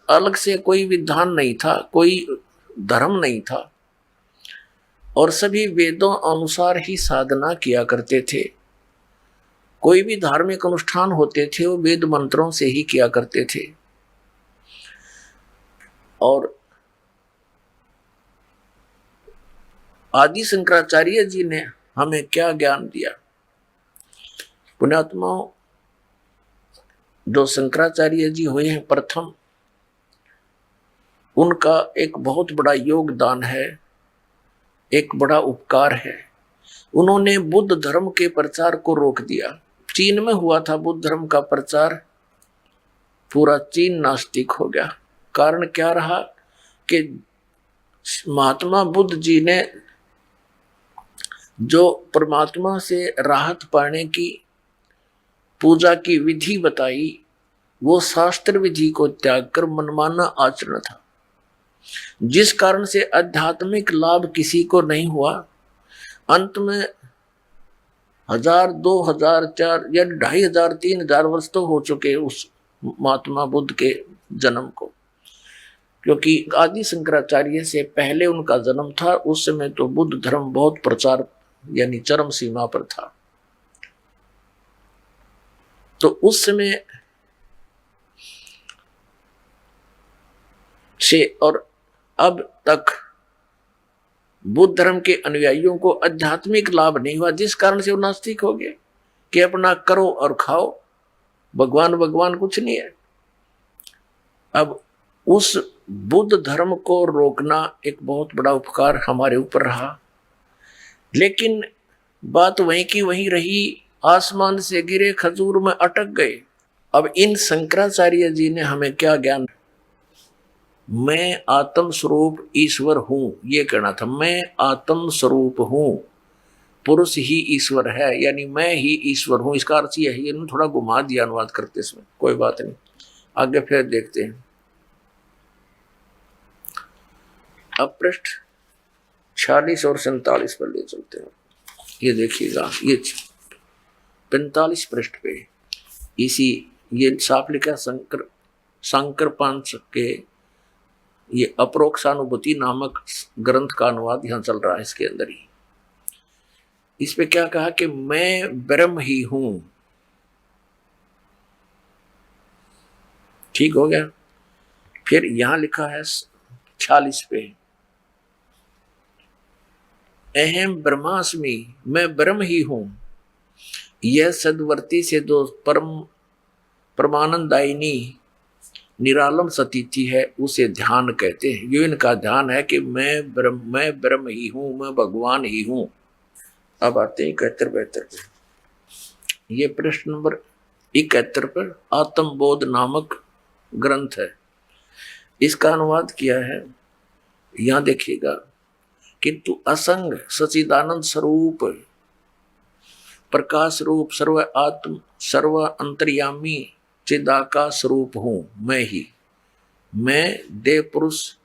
अलग से कोई विधान नहीं था, कोई धर्म नहीं था और सभी वेदों अनुसार ही साधना किया करते थे। कोई भी धार्मिक अनुष्ठान होते थे वो वेद मंत्रों से ही किया करते थे। और आदि शंकराचार्य जी ने हमें क्या ज्ञान दिया। पुण्यात्माओं, जो शंकराचार्य जी हुए हैं प्रथम, उनका एक बहुत बड़ा योगदान है, एक बड़ा उपकार है। उन्होंने बुद्ध धर्म के प्रचार को रोक दिया। चीन में हुआ था बुद्ध धर्म का प्रचार, पूरा चीन नास्तिक हो गया। कारण क्या रहा कि महात्मा बुद्ध जी ने जो परमात्मा से राहत पाने की पूजा की विधि बताई, वो शास्त्र विधि को त्याग कर मनमाना आचरण था, जिस कारण से आध्यात्मिक लाभ किसी को नहीं हुआ। अंत में 1000, 2000, 4 या 2500, 3000 वर्ष तो हो चुके उस महात्मा बुद्ध के जन्म को, क्योंकि आदि शंकराचार्य से पहले उनका जन्म था। उस समय तो बुद्ध धर्म बहुत प्रचार यानी चरम सीमा पर था। तो उस समय से और अब तक बुद्ध धर्म के अनुयायियों को आध्यात्मिक लाभ नहीं हुआ, जिस कारण से वो नास्तिक हो गए कि अपना करो और खाओ, भगवान भगवान कुछ नहीं है। अब उस बुद्ध धर्म को रोकना एक बहुत बड़ा उपकार हमारे ऊपर रहा, लेकिन बात वहीं की वहीं रही। आसमान से गिरे खजूर में अटक गए। अब इन शंकराचार्य जी ने हमें क्या ज्ञान, मैं आत्म स्वरूप ईश्वर हूं, ये कहना था। मैं आत्म स्वरूप हूं, पुरुष ही ईश्वर है, यानी मैं ही ईश्वर हूं। इसका अर्थ यही है। थोड़ा घुमा दिया अनुवाद करते इसमें, कोई बात नहीं, आगे फिर देखते हैं। अब पृष्ठ 46 और 47 पर ले चलते हैं। ये देखिएगा, ये 45 पृष्ठ पे इसी ये साफ लिखा शंकर पंच के ये अपरोक्षानुभूति नामक ग्रंथ का अनुवाद यहां चल रहा है। इसके अंदर ही इस पे क्या कहा कि मैं ब्रह्म ही हूं। ठीक हो गया। फिर यहां लिखा है 46 पे, अहम ब्रह्मास्मि, मैं ब्रह्म ही हूं। यह सदवर्ती से जो परमानंदायिनी निरालम सतीथि है, उसे ध्यान कहते हैं। ये इनका ध्यान है कि मैं ब्रह्म ही हूं, मैं भगवान ही हूं। अब आते हैं 71-72 पे। ये प्रश्न नंबर 71 पर आत्मबोध नामक ग्रंथ है, इसका अनुवाद किया है। यहां देखिएगा, किंतु असंग सचिदानंद स्वरूप प्रकाश रूप सर्व आत्म सर्व अंतर्यामी चिदाकाश स्वरूप हूं मैं ही। मैं देह पुरुष,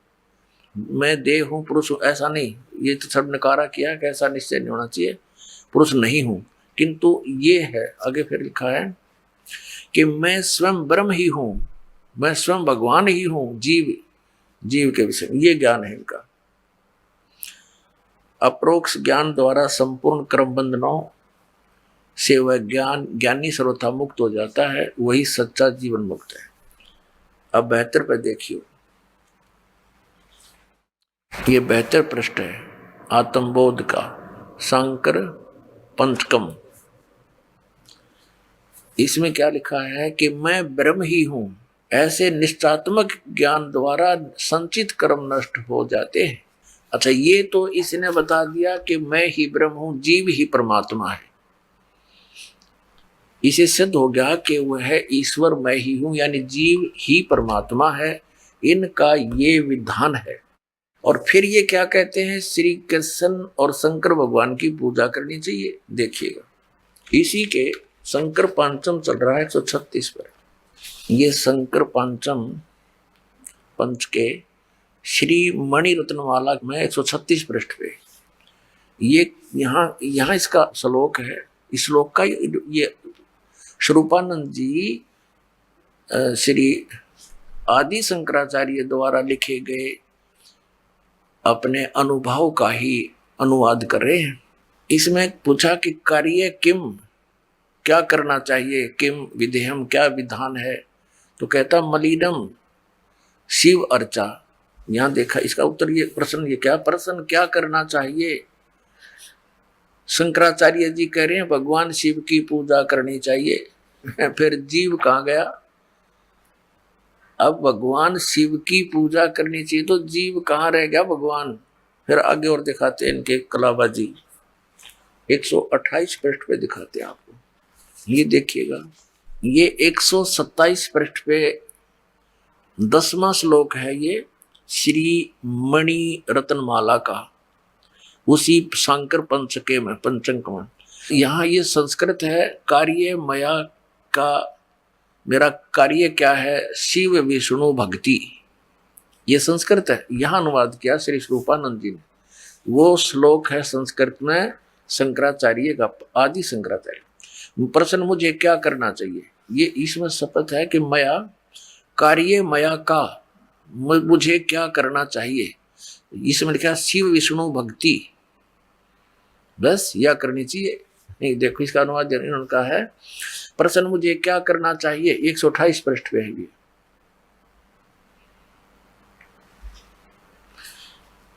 मैं देह हूं, पुरुष हूं, ऐसा नहीं। ये तो सब नकारा किया कि ऐसा निश्चय नहीं होना चाहिए। पुरुष नहीं हूं, किंतु ये है, आगे फिर लिखा है कि मैं स्वयं ब्रह्म ही हूं। मैं स्वयं भगवान ही हूं, जीव जीव के विषय में, ये ज्ञान है इनका। अप्रोक्ष ज्ञान द्वारा संपूर्ण कर्म बंधनों से वह ज्ञानी सर्वथा मुक्त हो जाता है, वही सच्चा जीवन मुक्त है। अब 72 पे देखियो, ये 72 पृष्ठ है आत्मबोध का, शंकर पंचकम। इसमें क्या लिखा है कि मैं ब्रह्म ही हूं, ऐसे निश्चयात्मक ज्ञान द्वारा संचित कर्म नष्ट हो जाते हैं। अच्छा, ये तो इसने बता दिया कि मैं ही ब्रह्म हूं, जीव ही परमात्मा है। इसे सिद्ध हो गया कि वह ईश्वर मैं ही हूं, यानी जीव ही परमात्मा है। इनका ये विधान है। और फिर ये क्या कहते हैं, श्री कृष्ण और शंकर भगवान की पूजा करनी चाहिए। देखिएगा, इसी के शंकर पांचम चल रहा है 136 पर। ये शंकर पांचम पंच के श्री मणि रत्नमाला में 136 पृष्ठ पे ये यहाँ इसका श्लोक है। इस श्लोक का ये स्वरूपानंद जी श्री आदि शंकराचार्य द्वारा लिखे गए अपने अनुभव का ही अनुवाद कर रहे हैं। इसमें पूछा कि कार्य किम, क्या करना चाहिए, किम विधेयम, क्या विधान है। तो कहता मलिनम शिव अर्चा। यहां देखा इसका उत्तर, ये प्रश्न, ये क्या प्रश्न, क्या करना चाहिए। शंकराचार्य जी कह रहे हैं भगवान शिव की पूजा करनी चाहिए। फिर जीव कहाँ गया। अब भगवान शिव की पूजा करनी चाहिए तो जीव कहाँ रह गया भगवान। फिर आगे और दिखाते हैं इनके कलाबाजी, 128 पृष्ठ पे दिखाते हैं आपको। ये देखिएगा, ये 127 पृष्ठ पे 10वां श्लोक है, ये श्री मणि रत्नमाला का, उसी शंकर पंचके में, पंचक में। यहाँ ये संस्कृत है, कार्य मया का, मेरा कार्य क्या है, शिव विष्णु भक्ति। ये संस्कृत है, यहाँ अनुवाद किया श्री स्वरूपानंद जी ने। वो श्लोक है संस्कृत में शंकराचार्य का, आदि शंकराचार्य। प्रश्न मुझे क्या करना चाहिए, ये इसमें शपथ है कि मया कार्य मया का, मुझे क्या करना चाहिए। इसमें लिखा शिव विष्णु भक्ति, बस यह करनी चाहिए। नहीं, देखो इसका अनुवाद इन्होंने कहा है, प्रश्न मुझे क्या करना चाहिए, 128 पृष्ठ पे है ये।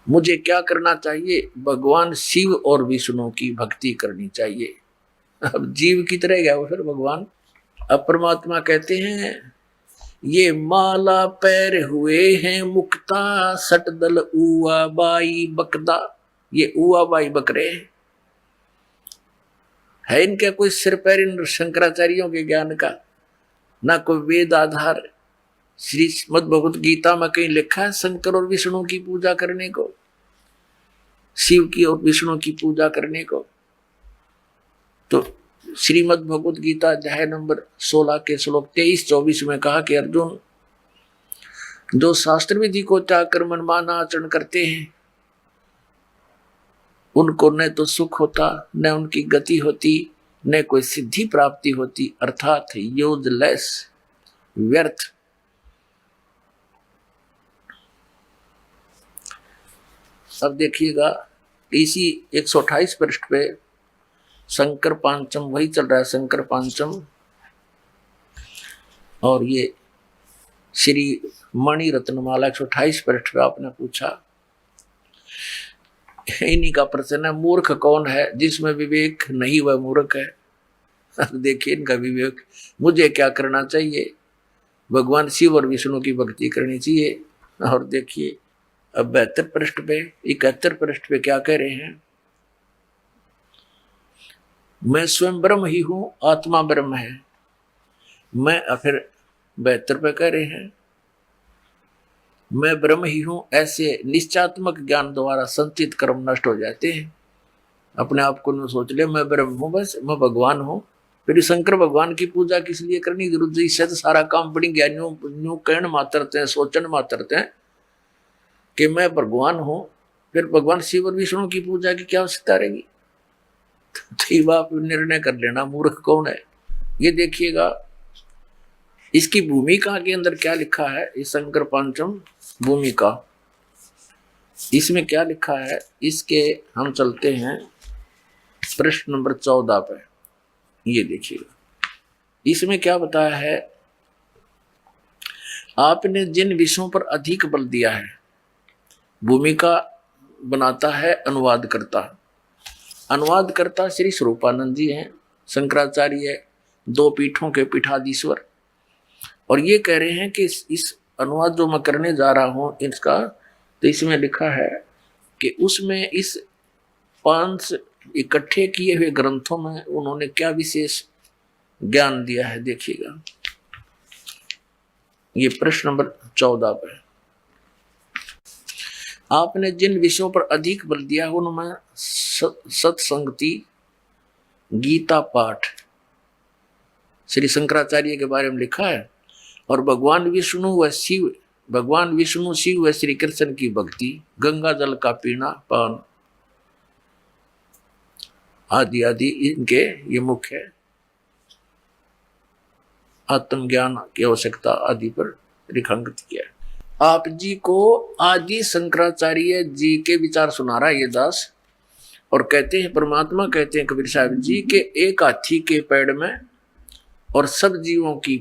मुझे क्या करना चाहिए, भगवान शिव और विष्णु की भक्ति करनी चाहिए। अब जीव की तरह गया वो फिर भगवान। अब परमात्मा कहते हैं ये माला पैर हुए हैं मुक्ता, सटदल उआ बाई बकदा। ये उआ बाई बकरे है इनका कोई सिर पैर इन शंकराचार्यों के ज्ञान का, ना कोई वेद आधार। श्रीमद् भगवत गीता में कहीं लिखा है शंकर और विष्णु की पूजा करने को, शिव की और विष्णु की पूजा करने को। तो श्रीमद् भगवत गीता अध्याय नंबर 16 के श्लोक 23-24 में कहा कि अर्जुन, जो शास्त्र विधि को त्याग कर मनमाना आचरण करते हैं उनको न तो सुख होता, न उनकी गति होती, न कोई सिद्धि प्राप्ति होती, अर्थात यूजलेस, व्यर्थ। अब देखिएगा इसी 128 पृष्ठ पे शंकर पांचम वही चल रहा है, शंकर पांचम। और ये श्री मणि रत्नमाला 128 पृष्ठ पे आपने पूछा, इन्हीं का प्रश्न है, मूर्ख कौन है, जिसमें विवेक नहीं वह मूर्ख है। देखिए इनका विवेक, मुझे क्या करना चाहिए, भगवान शिव और विष्णु की भक्ति करनी चाहिए। और देखिए अब 72 पृष्ठ पे, 71 पृष्ठ पे क्या कह रहे हैं, मैं स्वयं ब्रह्म ही हूं, आत्मा ब्रह्म है। मैं फिर 72 पे कह रहे हैं मैं ब्रह्म ही हूं, ऐसे निश्चयात्मक ज्ञान द्वारा संचित कर्म नष्ट हो जाते हैं। अपने आप को न सोच ले मैं ब्रह्म हूं, बस मैं भगवान हूं। फिर शंकर भगवान की पूजा किस लिए करनी जरूरत है, इससे तो सारा काम बड़ी ज्ञानियों कहण मात्रते हैं, सोचन मात्रते हैं कि मैं भगवान हूं। फिर भगवान शिव और विष्णु की पूजा की क्या आवश्यकता रहेगी। तो आप निर्णय कर लेना मूर्ख कौन है। ये देखिएगा इसकी भूमिका के अंदर क्या लिखा है, इस शंकर पंचम भूमिका, इसमें क्या लिखा है, इसके हम चलते हैं प्रश्न नंबर 14 पे। ये देखिएगा, इसमें क्या बताया है, आपने जिन विषयों पर अधिक बल दिया है, भूमिका बनाता है अनुवादकर्ता। अनुवादकर्ता श्री स्वरूपानंद जी हैं, शंकराचार्य 2 पीठों के पीठाधीश्वर। और ये कह रहे हैं कि इस अनुवाद जो मैं करने जा रहा हूं इसका, तो इसमें लिखा है कि उसमें इस 5 इकट्ठे किए हुए ग्रंथों में उन्होंने क्या विशेष ज्ञान दिया है। देखिएगा, ये प्रश्न नंबर 14 पे, आपने जिन विषयों पर अधिक बल दिया उनमें सत्संगति, गीता पाठ श्री शंकराचार्य के बारे में लिखा है, और भगवान विष्णु व शिव, भगवान विष्णु शिव व श्री कृष्ण की भक्ति, गंगा जल का पीना पान आदि आदि इनके ये मुख्य है। आत्मज्ञान की आवश्यकता आदि पर रेखांकित किया है। आप जी को आदि शंकराचार्य जी के विचार सुना रहा है ये दास, और कहते हैं, परमात्मा कहते हैं कबीर साहब जी के एक हाथी के पैर में और सब जीवों की